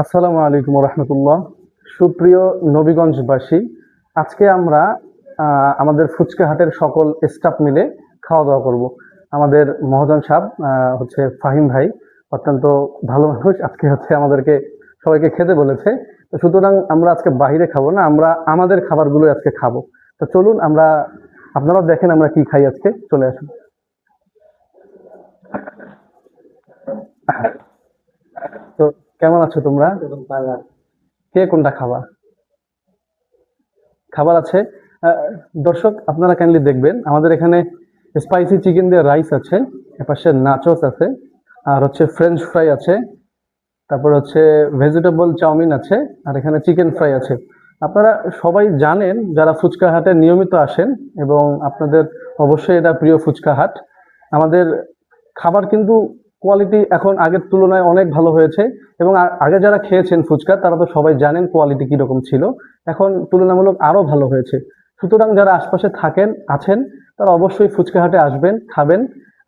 আসসালামু আলাইকুম রহমতুল্লাহ। সুপ্রিয় নবীগঞ্জবাসী, আজকে আমরা আমাদের ফুচকা হাটের সকল স্টাফ মিলে খাওয়া দাওয়া করব। আমাদের মহাজন সাহেব হচ্ছে ফাহিম ভাই, অত্যন্ত ভালো মানুষ। আজকে হচ্ছে আমাদেরকে সবাইকে খেতে বলেছে। তো সুতরাং আমরা আজকে বাইরে খাবো না, আমরা আমাদের খাবারগুলো আজকে খাবো। তো চলুন আমরা, আপনারাও দেখেন আমরা কি খাই আজকে। চলে আসুন। তো কেমন আছো তোমরা? কে কোনটা খাবা? খাবার আছে। আহ, দর্শক আপনারা কাইন্ডলি দেখবেন, আমাদের এখানে স্পাইসি চিকেন দিয়ে রাইস আছে, এপাশে নাচোস আছে, আর হচ্ছে ফ্রেঞ্চ ফ্রাই আছে, তারপর হচ্ছে ভেজিটেবল চাউমিন আছে, আর এখানে চিকেন ফ্রাই আছে। আপনারা সবাই জানেন যারা ফুচকা হাটে নিয়মিত আসেন, এবং আপনাদের অবশ্যই এটা প্রিয় ফুচকা হাট। আমাদের খাবার কিন্তু কোয়ালিটি এখন আগের তুলনায় অনেক ভালো হয়েছে, এবং আগে যারা খেয়েছেন ফুচকা তারা তো সবাই জানেন কোয়ালিটি কিরকম ছিল। এখন তুলনামূলক আরো ভালো হয়েছে। সুতরাং যারা আশপাশে আছেন, তারা অবশ্যই ফুচকা হাটে আসবেন, খাবেন।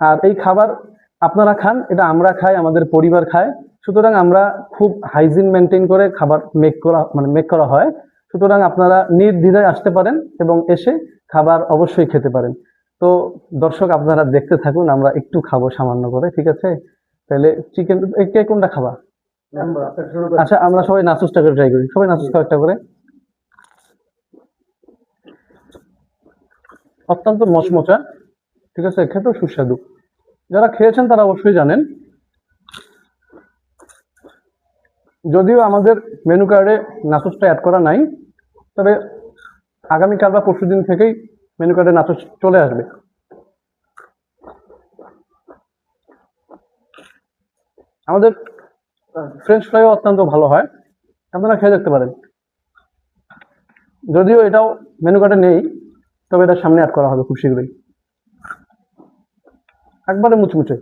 আর এই খাবার আপনারা খান, এটা আমরা খাই, আমাদের পরিবার খায়। সুতরাং আমরা খুব হাইজিন মেনটেন করে খাবার মেক করা হয়। সুতরাং আপনারা নির্দ্বিধায় আসতে পারেন এবং এসে খাবার অবশ্যই খেতে পারেন। তো দর্শক আপনারা দেখতে থাকুন, আমরা একটু খাবো সামান্য করে, ঠিক আছে? তাহলে চিকেন, কে কোনটা খাবা? আচ্ছা, আমরা সবাই নাচুসটাকে ট্রাই করি, সবাই নাচুস খাও একটা করে। অত্যন্ত মচমচা, ঠিক আছে, খেতেও সুস্বাদু। যারা খেয়েছেন তারা অবশ্যই জানেন। যদিও আমাদের মেনু কার্ডে নাচুসটা অ্যাড করা নাই, তবে আগামীকাল বা পরশুদিন থেকেই মেনু কার্ডে নাচুস চলে আসবে। আমাদের ফ্রেঞ্চ ফ্রাইও অত্যন্ত ভালো হয়, আপনারা খেয়ে দেখতে পারেন। যদিও এটাও মেনু কার্ডে নেই, তবে এটা সামনে অ্যাড করা হবে খুব শীঘ্রই। একবারে মুচমুচে।